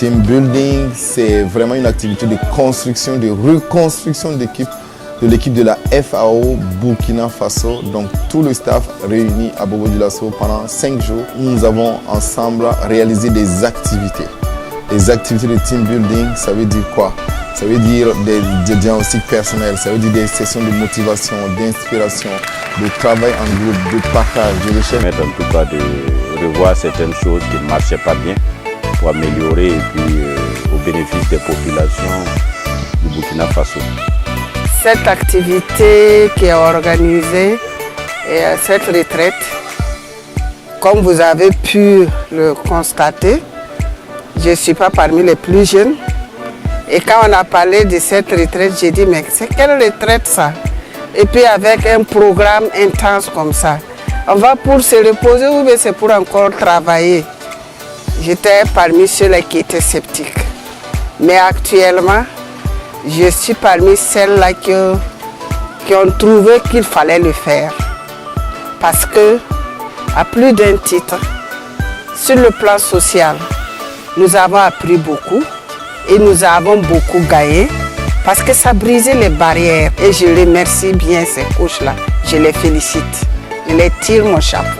team building, c'est vraiment une activité de construction, de reconstruction de l'équipe de la FAO Burkina Faso. Donc tout le staff réuni à Bobo-Dioulasso pendant 5 jours. Nous avons ensemble réalisé des activités. Les activités de team building, ça veut dire quoi? Ça veut dire des diagnostics personnels, ça veut dire des sessions de motivation, d'inspiration, de travail en groupe, de partage, de recherche. En tout cas, de revoir certaines choses qui ne marchaient pas bien pour améliorer et puis au bénéfice des populations du Burkina Faso. Cette activité qui est organisée et cette retraite, comme vous avez pu le constater, je ne suis pas parmi les plus jeunes. Et quand on a parlé de cette retraite, j'ai dit, mais c'est quelle retraite ça? Et puis avec un programme intense comme ça, on va pour se reposer ou bien c'est pour encore travailler? J'étais parmi ceux-là qui étaient sceptiques. Mais actuellement, je suis parmi celles-là qui ont trouvé qu'il fallait le faire. Parce que, à plus d'un titre, sur le plan social, nous avons appris beaucoup et nous avons beaucoup gagné parce que ça brisait les barrières. Et je remercie bien ces coachs-là. Je les félicite. Je les tire mon chapeau.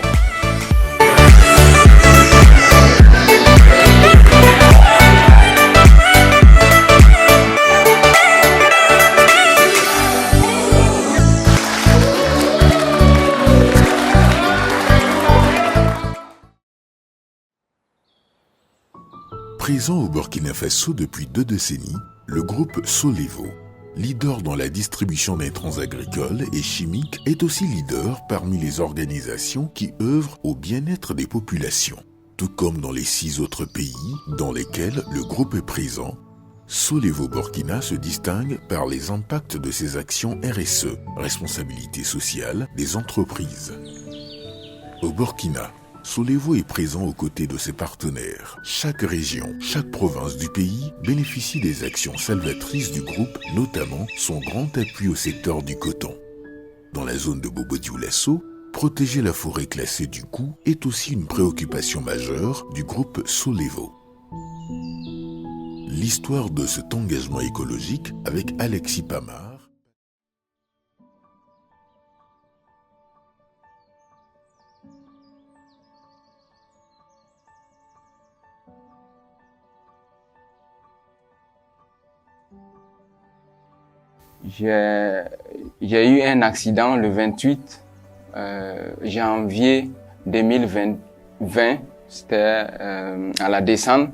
Présent au Burkina Faso depuis 2 décennies, le groupe Solevo, leader dans la distribution d'intrants agricoles et chimiques, est aussi leader parmi les organisations qui œuvrent au bien-être des populations. Tout comme dans les 6 autres pays dans lesquels le groupe est présent, Solevo Burkina se distingue par les impacts de ses actions RSE, responsabilité sociale des entreprises. Au Burkina, Solevo est présent aux côtés de ses partenaires. Chaque région, chaque province du pays bénéficie des actions salvatrices du groupe, notamment son grand appui au secteur du coton. Dans la zone de Bobo-Dioulasso, protéger la forêt classée du Cou est aussi une préoccupation majeure du groupe Solevo. L'histoire de cet engagement écologique avec Alexis Pamar. J'ai eu un accident le 28 janvier 2020. C'était à la descente,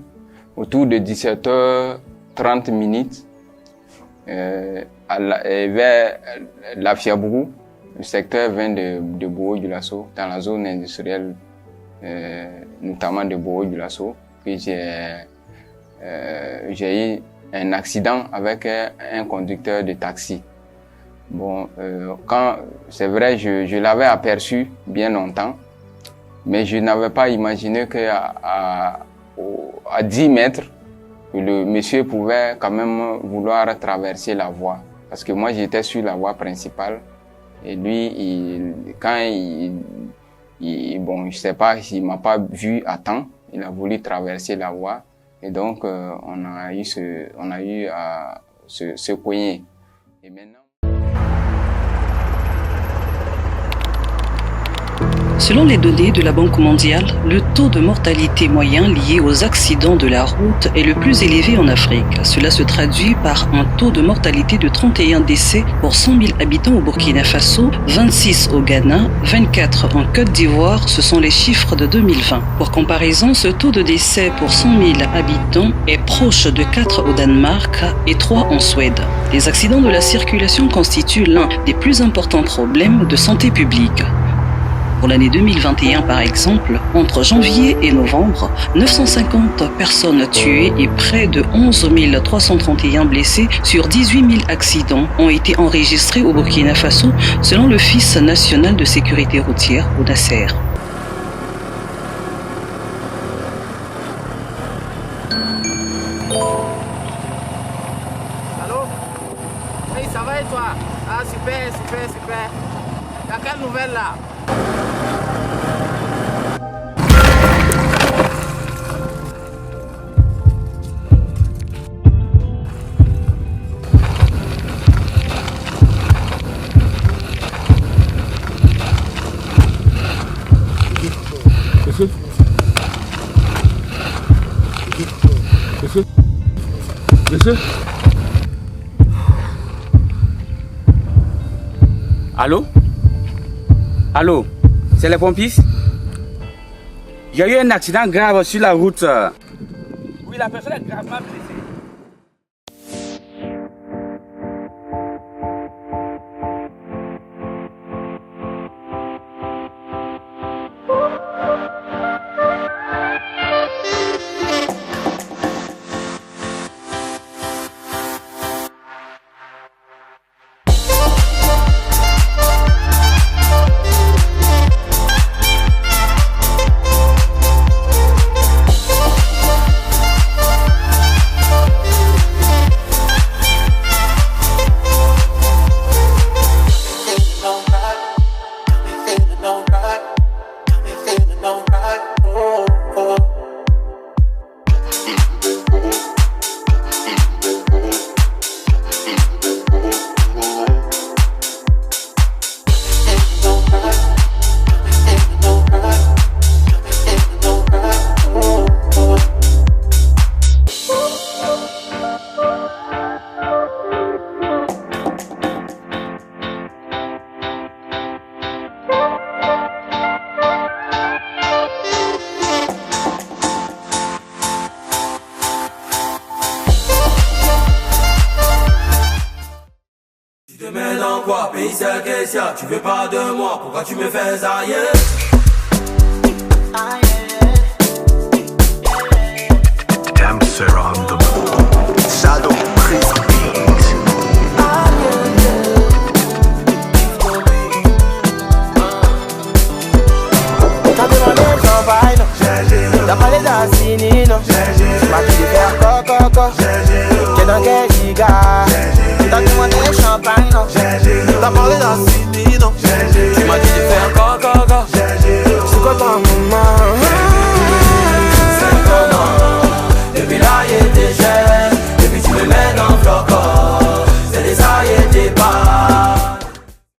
autour de 17h30 minutes, vers la Fiabrou, le secteur 20 de Bobo-Dioulasso, dans la zone industrielle, notamment de Bobo-Dioulasso. Puis j'ai eu un accident avec un conducteur de taxi. Bon, c'est vrai, je l'avais aperçu bien longtemps, mais je n'avais pas imaginé qu'à 10 mètres, le monsieur pouvait quand même vouloir traverser la voie. Parce que moi, j'étais sur la voie principale. Et lui, bon, je sais pas, il m'a pas vu à temps. Il a voulu traverser la voie. Et donc, on a eu à se cogner. Et maintenant... Selon les données de la Banque mondiale, le taux de mortalité moyen lié aux accidents de la route est le plus élevé en Afrique. Cela se traduit par un taux de mortalité de 31 décès pour 100 000 habitants au Burkina Faso, 26 au Ghana, 24 en Côte d'Ivoire, ce sont les chiffres de 2020. Pour comparaison, ce taux de décès pour 100 000 habitants est proche de 4 au Danemark et 3 en Suède. Les accidents de la circulation constituent l'un des plus importants problèmes de santé publique. Pour l'année 2021, par exemple, entre janvier et novembre, 950 personnes tuées et près de 11 331 blessés sur 18 000 accidents ont été enregistrés au Burkina Faso, selon l'Office national de sécurité routière, ONASER. Allô? Oui, ça va et toi? Ah, super. T'as quelle nouvelle là? Monsieur? Allô? Allô? C'est les pompistes? Il y a eu un accident grave sur la route. Oui, la personne est gravement blessée. Tu veux pas de moi, pourquoi tu me fais ailleurs? Dancer on the moon. Shadow Chris Beat. T'as demandé le champagne, t'as parlé d'assinine, t'as dit de faire coco, t'es dans quel giga? T'as demandé le champagne, t'as parlé d'assinine.